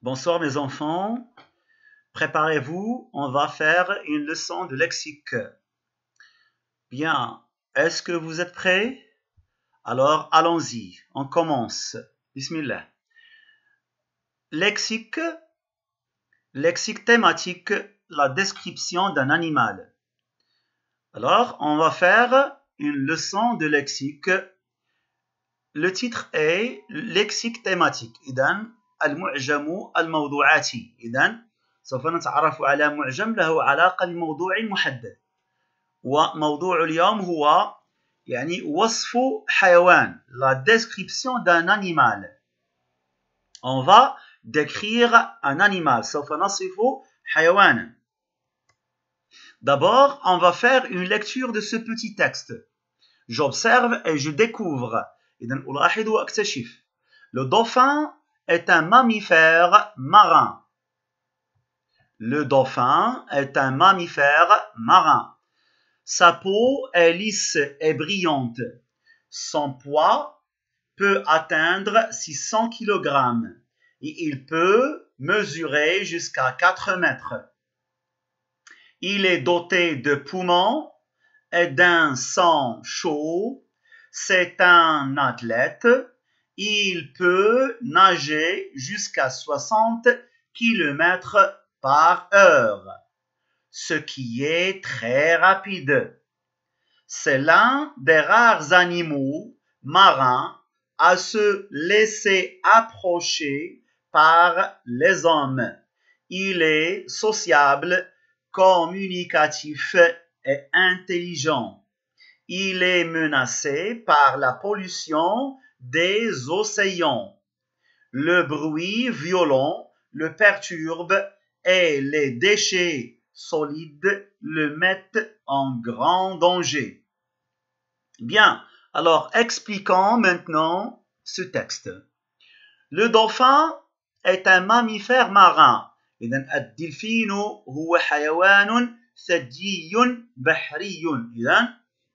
Bonsoir mes enfants, préparez-vous, on va faire une leçon de lexique. Bien, est-ce que vous êtes prêts? Alors allons-y, on commence. Bismillah. Lexique, lexique thématique, la description d'un animal. Alors, on va faire une leçon de lexique. Le titre est lexique thématique. إذن المعجم الموضوعاتي. إذن سوف نتعرف على معجم له علاقة بموضوع محدد. وموضوع اليوم هو يعني وصف حيوان. La description d'un animal. On va décrire un animal. سوف نصف حيوانا. D'abord, on va faire une lecture de ce petit texte. J'observe et je découvre. إذن ألاحظ وأكتشف. Le dauphin est un mammifère marin. Le dauphin est un mammifère marin. Sa peau est lisse et brillante. Son poids peut atteindre 600 kg et il peut mesurer jusqu'à 4 mètres. Il est doté de poumons et d'un sang chaud. C'est un athlète. Il peut nager jusqu'à 60 km par heure, ce qui est très rapide. C'est l'un des rares animaux marins à se laisser approcher par les hommes. Il est sociable, communicatif et intelligent. Il est menacé par la pollution des océans. Le bruit violent le perturbe et les déchets solides le mettent en grand danger. Bien, alors expliquons maintenant ce texte. Le dauphin est un mammifère marin. إذن الدلفين هو حيوان ثديي بحري. إذن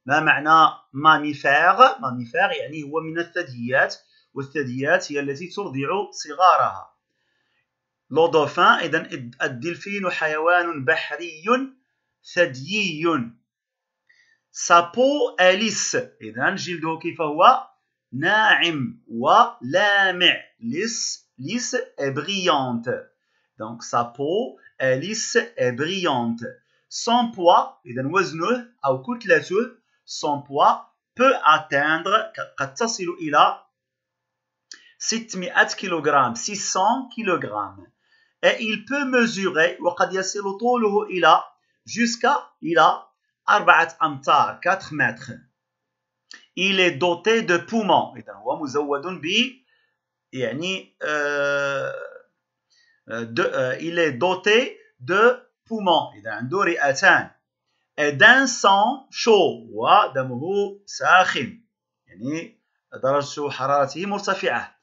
ما معنى ماميفير؟ ماميفير يعني هو من الثدييات والثدييات هي التي ترضع صغارها. لو دولفين إذن الدلفين حيوان بحري ثديي. Sa peau est lisse. إذن جلده كيف هو؟ ناعم ولامع. Lisse et brillante. Donc sa peau est lisse et brillante. Son poids إذن وزنه أو كتلته son poids peut atteindre قد تصل إلى 600 kg 600 kg et il peut mesurer وقد يصل طوله إلى إلى 4 أمتار 4 mètres. Il est doté de poumons. إذن هو مزود ب يعني il est doté de poumons. إذن عنده رئتان. Et d'un sang chaud ودمه ساخن يعني درجة حرارته مرتفعة.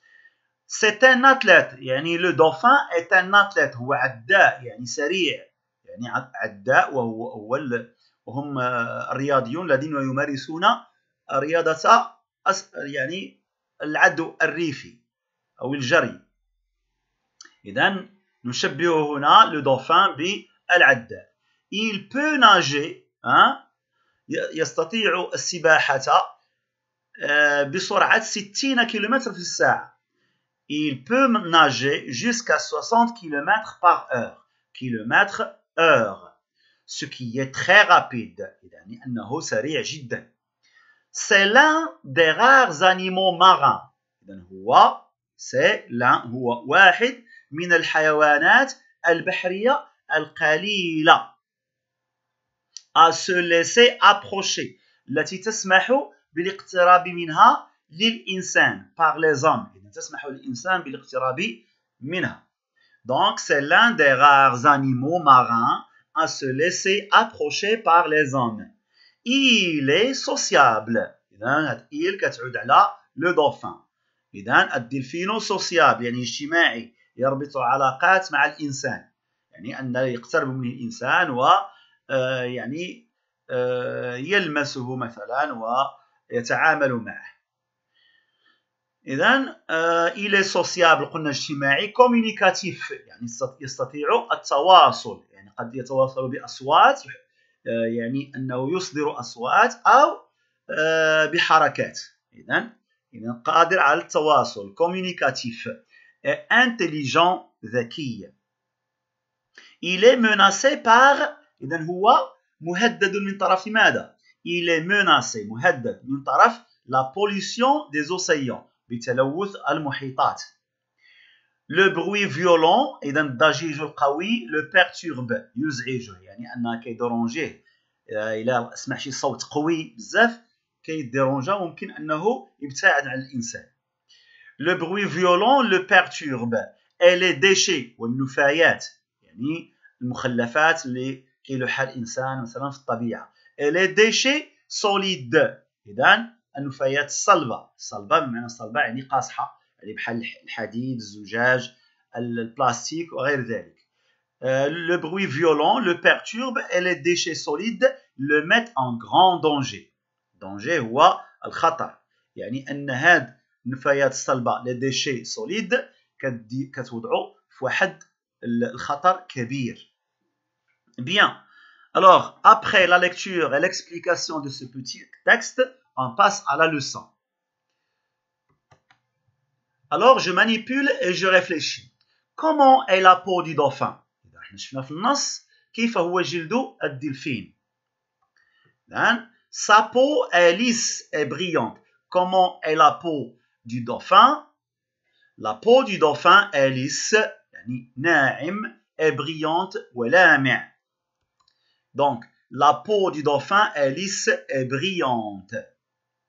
C'est un athlète يعني le dauphin est un athlète هو عداء يعني سريع يعني عداء وهم الرياضيون الذين يمارسون رياضة يعني العدو الريفي أو الجري. إذن نشبه هنا le dauphin بالعداء. Il peut nager يستطيع السباحة بسرعة 60 km في الساعة. Il peut nager jusqu'à 60 km par heure. Kilomètre-heure. Ce qui est très rapide. يعني أنه سريع جدا. C'est l'un des rares animaux marins. إذن هو واحد من الحيوانات البحرية القليلة. À se laisser approcher. التي تسمح بالاقتراب منها للإنسان par les hommes. إذن تسمح للإنسان بالاقتراب منها. Donc c'est l'un des rares animaux marins à se laisser approcher par les hommes. Il est sociable. إذن il كتعود على le dauphin. إذن الدلفين sociable يعني اجتماعي يربط علاقات مع الإنسان. يعني أن يقترب من الإنسان و يعني يلمسه مثلا ويتعامل معه. إذن il est sociable قلنا اجتماعي communicatif يعني يستطيع التواصل يعني قد يتواصل بأصوات يعني أنه يصدر أصوات أو بحركات إذن قادر على التواصل communicatif intelligent ذكي il est menacé par إذن هو مهدد من طرف ماذا il est menacé مهدد من طرف la pollution des océans بتلوث المحيطات le bruit violent إذن الضجيج القوي le perturbe يزعجه يعني أنه كيدرونجيه إلا سمع شي صوت قوي بزاف كيديرونجا ممكن أنه يبتعد عن الإنسان le bruit violent le perturbe et les déchets والنفايات يعني المخلفات اللي كيلوحها الإنسان مثلا في الطبيعة et les déchets solides إذن النفايات الصلبة بمعنى صلبة يعني قاصحة يعني بحال الحديد الزجاج البلاستيك وغير ذلك le bruit violent le perturbe et les déchets solides le mettent en grand danger هو الخطر يعني أن هاد النفايات الصلبة les déchets solides كتوضعوا في واحد الخطر كبير bien alors après la lecture et l'explication de ce petit texte on passe à la leçon. Alors, je manipule et je réfléchis. Comment est la peau du dauphin? احنا شفنا في النص كيف هو جلد الدلفين. Sa peau est lisse et brillante. Comment est la peau du dauphin? La peau du dauphin est lisse, يعني ناعم et brillante ولامع. Donc, la peau du dauphin est lisse et brillante.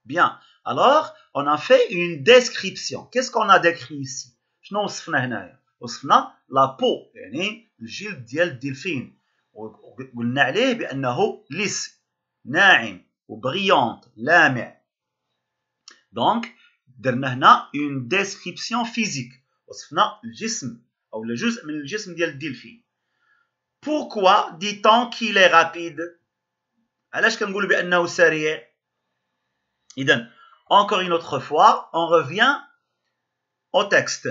Bien. Alors, on a fait une description. Qu'est-ce qu'on a décrit ici? شنو وصفنا هنايا؟ وصفنا la peau يعني الجلد ديال الدلفين وقلنا عليه بأنه لس ناعم وبريونت لامع. Donc درنا هنا une description physique وصفنا الجسم أو الجزء من الجسم ديال الدلفين. Pourquoi dit-on qu'il est rapide? علاش كنقولوا بأنه سريع؟ إذن encore une autre fois, on revient au texte.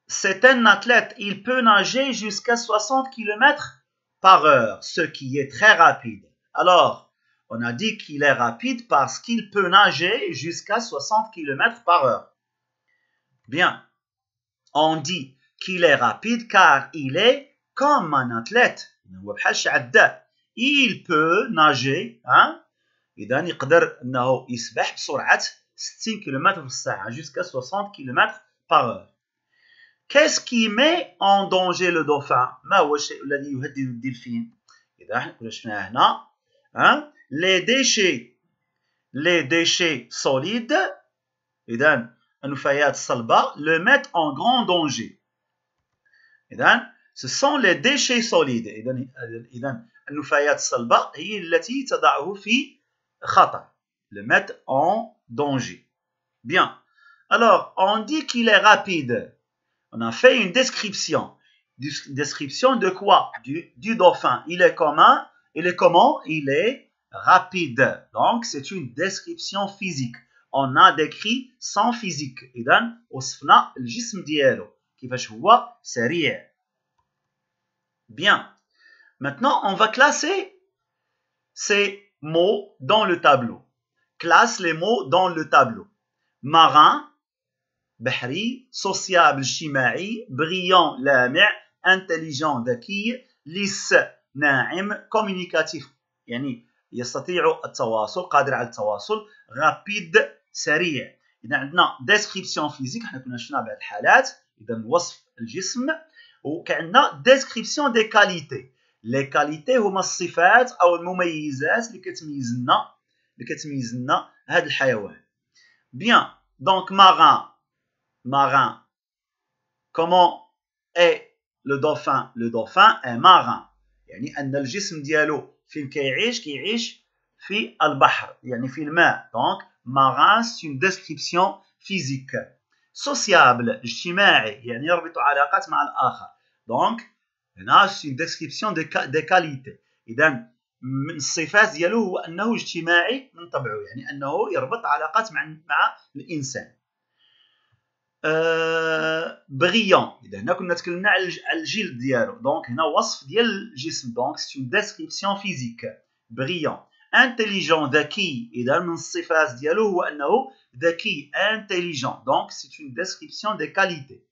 C'est un athlète, il peut nager jusqu'à 60 km par heure, ce qui est très rapide. Alors, on a dit qu'il est rapide parce qu'il peut nager jusqu'à 60 km par heure. Bien, on dit qu'il est rapide car il est comme un athlète. Il peut nager, hein? إذا يقدر أنه يسبح بسرعة 60 كم في الساعة jusqu'à 60 km par heure. Qu'est-ce qui met en danger le dauphin? ما هو الشيء الذي يهدد الدلفين؟ إذا احنا شفناه هنا les déchets solides إذا النفايات الصلبة le mettent en grand danger. إذا ce sont les déchets solides إذا النفايات الصلبة هي التي تضعه في خطر le mettre en danger. Bien. Alors, on dit qu'il est rapide. On a fait une description. Description de quoi? Du dauphin. Il est comment? Il est rapide. Donc, c'est une description physique. On a décrit son physique. إذن وصفنا الجسم ديالو كيفاش هو سريع. Bien. Maintenant, on va classer ces mots dans le tableau. Classe les mots dans le tableau. Marin, بحري, sociable, اجتماعي, brillant, لامع, intelligent, ذكي, lisse, ناعم, communicatif, يعني يستطيع التواصل, قادر على التواصل, rapide, سريع. إذا عندنا description physique, احنا كنا شفنا بعض الحالات, إذا وصف الجسم, وكعندنا description des qualités. Les qualités هما الصفات أو المميزات اللي كتميز لنا هذا الحيوان. Bien, donc marin. Comment est le dauphin? Le dauphin est marin. يعني أن الجسم ديالو فين كيعيش في البحر يعني في الماء. Donc marin c'est une description physique. Sociable اجتماعي يعني يربط علاقات مع الآخر. Donc هنا c'est une description des qualités. إذن من الصفات ديالو هو انه اجتماعي من طبعه، يعني انه يربط علاقات مع الانسان. بريون، اذا هنا كنا تكلمنا على الجلد ديالو، دونك هنا وصف ديال الجسم، دونك سي اون ديسكريبسيون فيزيك. بريون. انتيليجون، ذكي، اذا من الصفات ديالو هو انه ذكي، انتيليجون، دونك سي اون ديسكريبسيون دي كاليتي.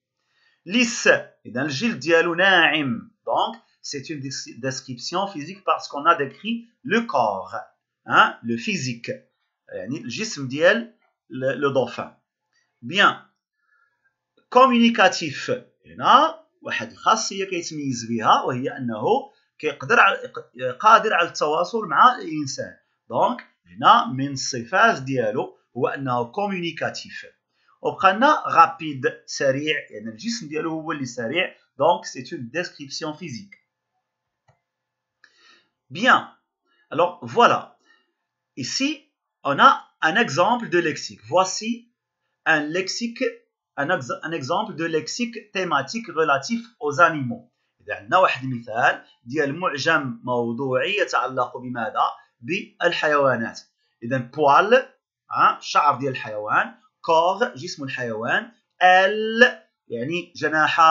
ليس، اذا الجلد ديالو ناعم، دونك c'est une description physique parce qu'on a décrit le corps, hein, le physique, يعني الجسم ديال le dauphin. Bien. communicatif، هنا واحد الخاصية كيتميز بها وهي أنه قادر على التواصل مع الإنسان، دونك هنا من الصفات ديالو هو أنه communicatif. وبقى لنا rapide، سريع، يعني الجسم ديالو هو اللي سريع، دونك c'est une description physique. Bien, alors voilà. Ici, on a un exemple de lexique. Voici un lexique, un exemple de lexique thématique relatif aux animaux. إذا عندنا واحد المثال ديال معجم موضوعي يتعلق بماذا؟ بالحيوانات. إذا بوال، شعر ديال الحيوان، كور، جسم الحيوان، ال يعني جناح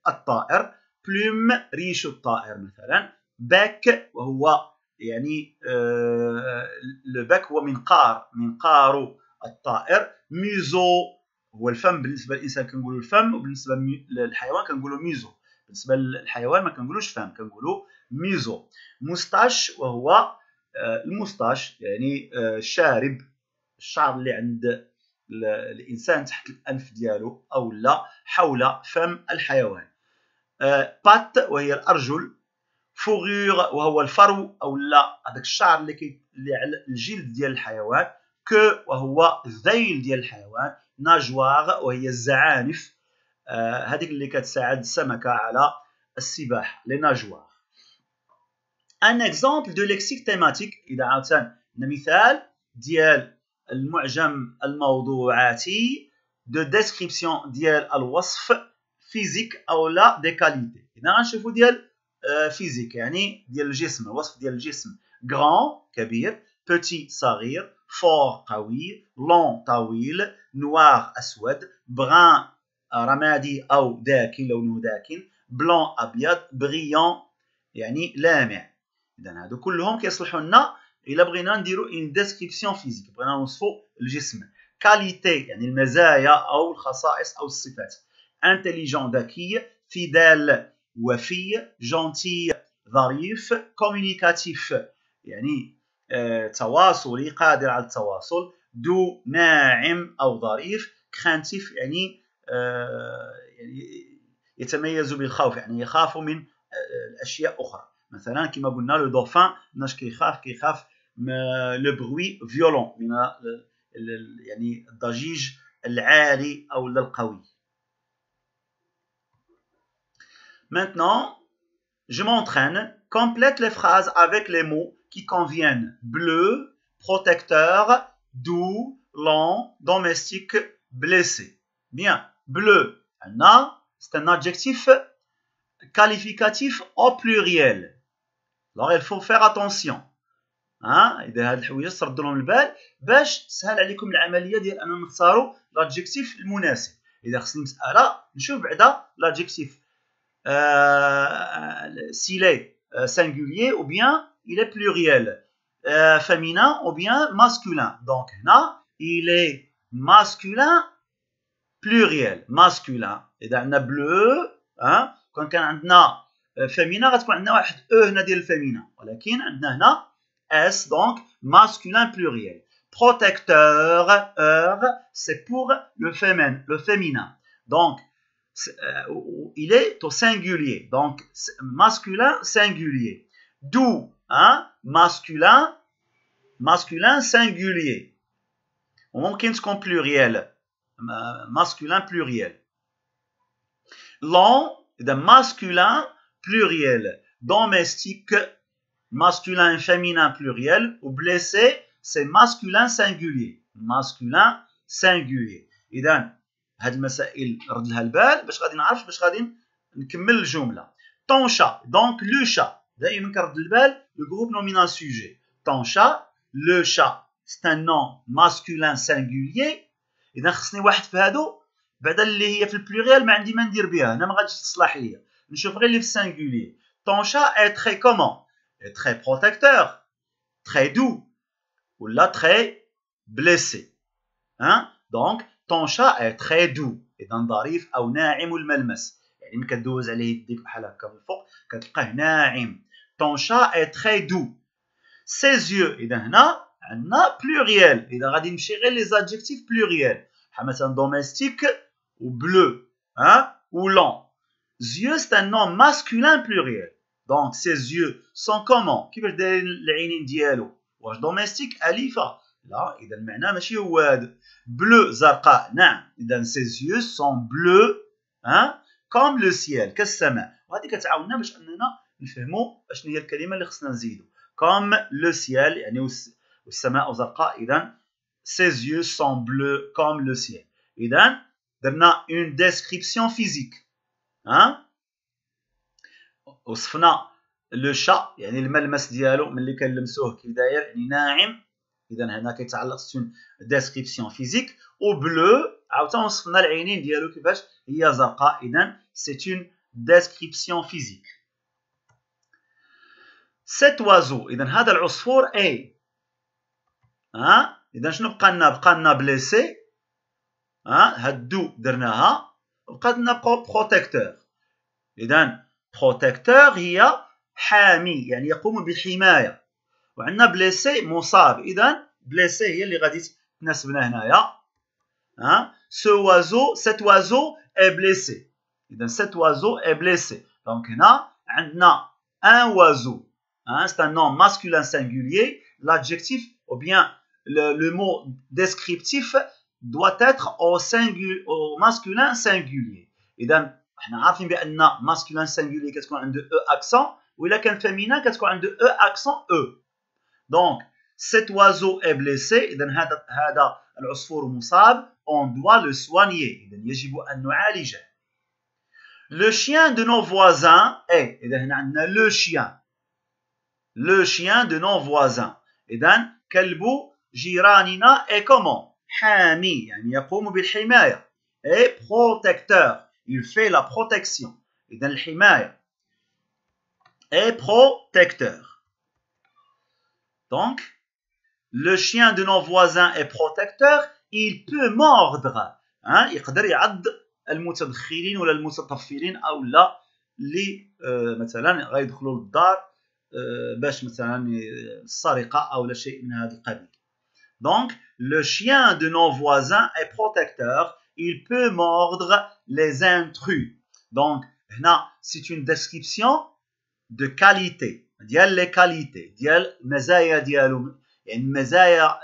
الطائر، بلوم، ريش الطائر مثلا، باك وهو يعني الباك هو منقار الطائر، ميزو هو الفم، بالنسبه للانسان كنقولوا الفم، وبالنسبه للحيوان كنقولوا ميزو، بالنسبه للحيوان ما كنقولوش فم، كنقولوا ميزو. موستاش وهو الموستاش يعني شارب، الشعر اللي عند الانسان تحت الانف ديالو او لا حول فم الحيوان. بات وهي الارجل، فوغور وهو الفرو او لا هذاك الشعر اللي على الجلد ديال الحيوان، كو وهو الذيل ديال الحيوان، ناجواغ وهي الزعانف، هذيك اللي كتساعد السمكه على السباحه، لي ناجواغ. ان اكزامبل دو ليكسيك تيماتيك، اذا عاوتاني مثال ديال المعجم الموضوعاتي دو ديسكريبسيون ديال الوصف فيزيك او لا دي كاليتي. اذا غنشوفوا ديال فيزيك يعني ديال الجسم، الوصف ديال الجسم، غران كبير، بوتي صغير، فور قوي، لون طويل، نوار اسود، بران رمادي او داكن لونه داكن، بلون ابيض، بريون يعني لامع. اذا هادو كلهم كيصلحوا لنا الا بغينا نديرو ان ديسكريبسيون فيزيك، بغينا نوصفوا الجسم. كاليتي يعني المزايا او الخصائص او الصفات. انتيليجون ذكي، فيدال وفي، جونتي ظريف، كومونيكاتيف يعني تواصلي، قادر على التواصل، دو ناعم او ظريف، كرانتيف يعني يتميز بالخوف، يعني يخاف من الاشياء اخرى، مثلا كما قلنا لو دوفان الناس كيخاف لو بروي فيولون، من يعني الضجيج العالي او القوي. Maintenant, je m'entraîne. Complète les phrases avec les mots qui conviennent. Bleu, protecteur, doux, lent, domestique, blessé. Bien. Bleu, c'est un adjectif qualificatif au pluriel. Alors, il faut faire attention. إذا هاد الحوايج تردوا لهم البال باش تسهل عليكم العملية ديال أننا نختاروا l'adjectif المناسب. إذا خصني مسألة نشوف بعدا l'adjectif s'il est singulier ou bien il est pluriel, féminin ou bien masculin. Donc هنا il est masculin pluriel, masculin. إذا عندنا bleu كان عندنا féminin غتكون عندنا واحد هنا ديال الفيمينا، ولكن عندنا هنا S, donc masculin pluriel. Protecteur, c'est pour le féminin. Donc, il est au singulier. Donc, masculin singulier. Doux, masculin singulier. ممكن تكون pluriel. Masculin pluriel. Lent, masculin pluriel. Domestique, masculin et féminin pluriel, ou blessé c'est masculin singulier. Masculin singulier. إذا هاد المسائل رد لها البال باش غادي نعرف باش غادي نكمل الجملة. Ton chat, donc le chat. دائما كرد البال le groupe nominal sujet. Ton chat, le chat, c'est un nom masculin singulier. إذا خصني واحد في هادو بعدا اللي هي في البلوريال ما عندي ما ندير بها، أنا ما غاديش تصلح ليا، نشوف غير اللي في السانغولير. Ton chat est très comment? Est très protecteur, très doux, ou là très blessé. Hein? Donc, ton chat est très doux. إذا ظريف أو ناعم الملمس، يعني ملي كدوز عليه يديك بحال هكا من الفوق كتلقاه ناعم. Ton chat est très doux. Ses yeux، إذا هنا عندنا pluriel، إذا غادي نمشي غير les adjectifs pluriels، بحال مثلا domestique ou bleu، hein, ou lent. Yeux c'est un nom masculin pluriel. Donc ses yeux sont comment؟ كيفاش دايرين العينين ديالو؟ واش domestique أليفة؟ لا، إذا المعنى ماشي هو هذا. bleu زرقاء، نعم، إذا ses yeux sont bleus، hein, comme le ciel، كالسماء. وهذه كتعاوننا باش أننا نفهموا شنو هي الكلمة اللي خصنا نزيدو. comme le ciel، يعني والسماء زرقاء، إذا ses yeux sont bleus comme le ciel. إذا درنا une description physique، hein. وصفنا لو شا، يعني الملمس ديالو ملي كنلمسوه كي داير، يعني ناعم، اذا هنا كيتعلق سون ديسكريبسيون فيزيك. و بلو عاوتاني وصفنا العينين ديالو كيفاش هي زرقاء، اذا سي اون ديسكريبسيون فيزيك. سيت وازو، اذا هذا العصفور اي، اذا شنو بقى لنا؟ بقى لنا بليسي، هاد دو درناها، بقى لنا بروتيكتور. اذا بروتيكتور هي حامي، يعني يقوم بالحمايه، وعندنا بليسي مصاب، اذا بليسي هي اللي غادي تناسبنا هنايا. سو وازو، سيت وازو اي بليسي، اذا سيت وازو اي بليسي. دونك هنا عندنا ان وازو، سي ان نون ماسكولين سينغولير، l'adjectif ou bien le mot descriptif doit être au masculin singulier. اذا احنا عارفين بان ماسكولين سينغولير كتكون عنده او اكسون، وإلا كان فيمينان كتكون عنده او اكسون او. دونك cet oiseau est blessé، اذا هذا العصفور مصاب، on doit le soigner، اذا يجب ان نعالجه. le chien de nos voisins est، اذا هنا عندنا le chien de nos voisins، اذا كلب جيراننا est comment؟ حامي، يعني يقوم بالحمايه، et protecteur، il fait la protection، إذا الحماية est protecteur. Donc, le chien de nos voisins est protecteur, il peut mordre، يقدر يعض المتدخلين ولا المتطفلين أو لا اللي مثلا غيدخلوا للدار باش مثلا السرقة أو لا شيء من هذا القبيل. Donc, le chien de nos voisins est protecteur, il peut mordre les intrus. Donc, هنا c'est une description de qualité، ديال les qualités، ديال المزايا ديالو، يعني مزايا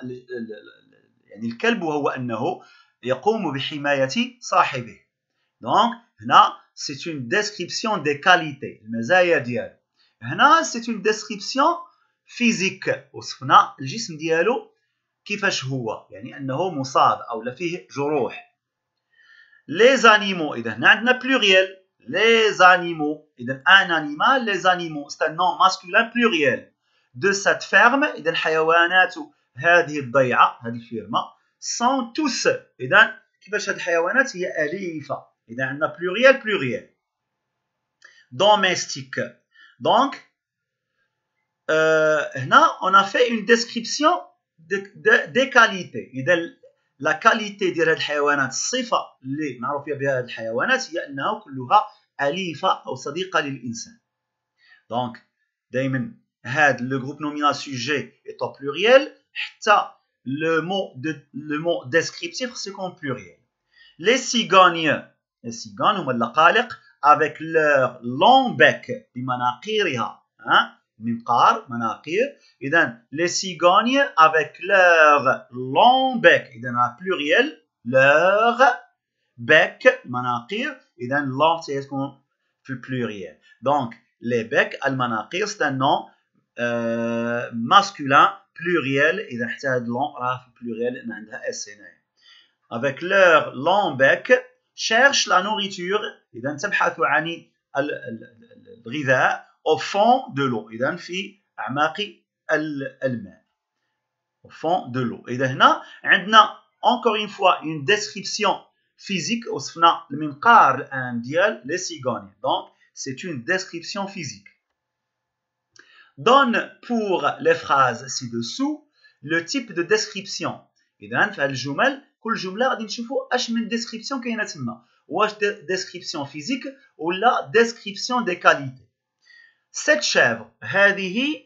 يعني الكلب هو أنه يقوم بحماية صاحبه. Donc, هنا c'est une description des qualités، المزايا ديالو. هنا c'est une description physique، وصفنا الجسم ديالو كيفاش هو، يعني أنه مصاب أو لا فيه جروح. les animaux، إذا هنا عندنا pluriel، les animaux، إذا un animal، les animaux c'est un nom masculin pluriel de cette ferme، إذا الحيوانات هذه الضيعة، هذه الفيرما sont tous، إذا كيفاش هذه الحيوانات هي أليفة، إذا عندنا pluriel. domestique. Donc هنا on a fait une description des qualités. إذا لا كاليتي ديال هاد الحيوانات، الصفة اللي معروفة بها هاد الحيوانات هي أنها كلها أليفة أو صديقة للإنسان. دونك دائما هاد لو جروب نومينال سوجي est au pluriel، حتى le mot descriptif خصو يكون pluriel. les cigognes هما اللقالق avec leur long bec بمناقيرها، منقار مناقير، إذا les cigognes avec leur long bec، إذا pluriel leur bec مناقير، إذا long تكون في pluriel. donc les becs المناقير c'est un nom masculin pluriel، إذا حتى هاد long راه في pluriel لأن عندها اس هنايا. avec leur long bec cherche la nourriture، إذا تبحث عن الغذاء au fond de l'eau. إذا في أعماق الماء. Au fond de l'eau. إذا هنا عندنا encore une fois une description physique. وصفنا المنقار الآن ديال les cigognes. Donc c'est une description physique. Donne pour les phrases ci-dessous le type de description. إذا في هذه الجمل كل جملة غادي نشوفوا اش من description كاينه تما. واش description physique ولا description des qualités. Cette chèvre هذه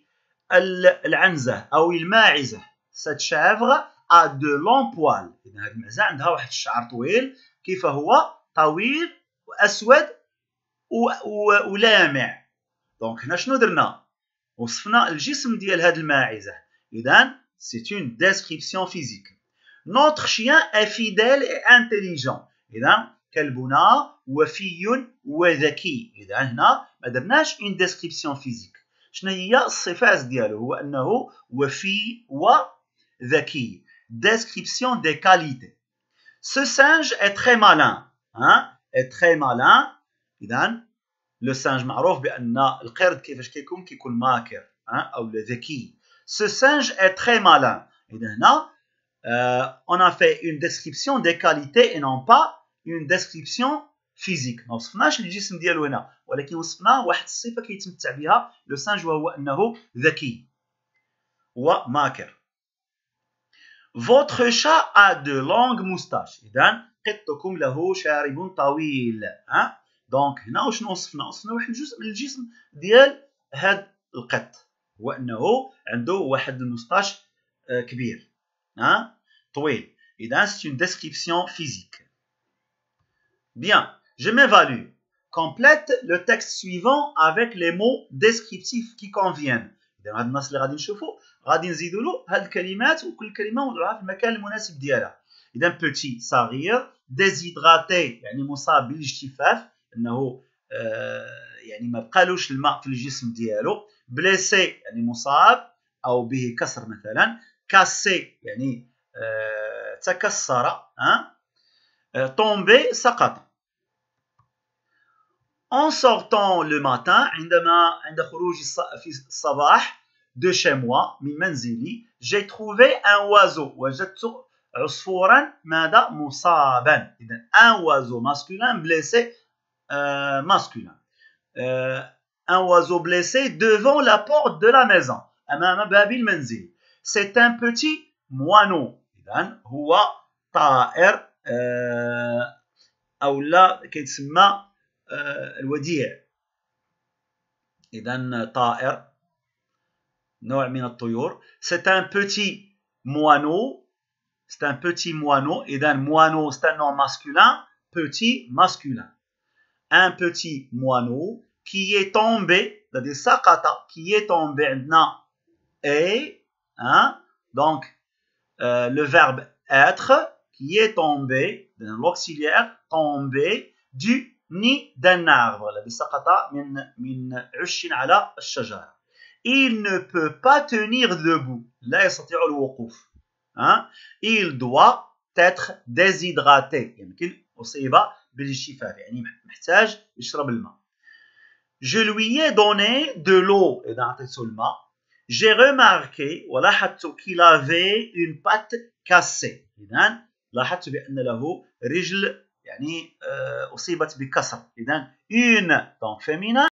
العنزة أو الماعزة. Cette chèvre a de longs poils. إذا هذه المعزة عندها واحد الشعر طويل. كيف هو؟ طويل وأسود ولامع. دونك هنا شنو درنا؟ وصفنا الجسم ديال هذه الماعزة. إذا c'est une description physique. Notre chien est fidèle et intelligent. إذا كلبنا وفي وذكي. إذا هنا ما درناش une description physique. شنو هي الصفات ديالو؟ هو أنه وفي وذكي. Description des qualités. Ce singe est très malin. est très malin. إذا le singe معروف بأن القرد كيفاش كيكون ماكر أو ذكي. Ce singe est très malin. إذا هنا on a fait une description des qualités et non pas une description physique. ما وصفناش الجسم ديالو هنا ولكن وصفنا واحد الصفة كيتمتع بها لو سانج وهو أنه ذكي وماكر. Votre chat a de longues moustaches. إذا قطكم له شارب طويل. دونك هنا وشنو وصفنا؟ وصفنا واحد الجزء من الجسم ديال هاد القط هو أنه عنده واحد الموستاش كبير طويل. إذا c'est une description physique. Bien, je m'évalue. Complète le texte suivant avec les mots descriptifs qui conviennent. إذا هاد النص اللي غادي نشوفوا غادي نزيدوا له هاد الكلمات وكل كلمة ونضعوها في المكان المناسب ديالها. إذا petit صغير، déshydraté يعني مصاب بالاجتفاف أنه يعني ما بقالوش الماء في الجسم ديالو. blessé يعني مصاب أو به كسر مثلا. cassé يعني تكسر. tombé سقط. En sortant le matin عند خروج في الصباح de chez moi من منزلي j'ai trouvé un oiseau وجدت عصفورا ماذا مصابا. إذا un oiseau masculin blessé masculin. Un oiseau blessé devant la porte de la maison أمام باب المنزل. C'est un petit moineau. إذا هو طائر أو لا كيتسمى الوديع. إذا طائر نوع من الطيور. C'est un petit moineau. C'est un petit moineau. إذا moineau c'est un nom masculin. Petit masculin. Un petit moineau qui est tombé. C'est-à-dire سقط. Qui est tombé عندنا est. Donc le verbe être qui est tombé. L'auxiliaire tombé du nid d'un arbre الذي سقط من عش على الشجرة. Il ne peut pas tenir debout. لا يستطيع الوقوف. Il doit être déshydraté. يمكن أصيب بالاجتفاف يعني محتاج يشرب الماء. Je lui ai donné de l'eau. إذا أعطيته الماء. J'ai remarqué ولاحظت qu'il avait une patte cassée. إذا لاحظت بأن له رجل يعني أصيبت بكسر. إذا une donc féminin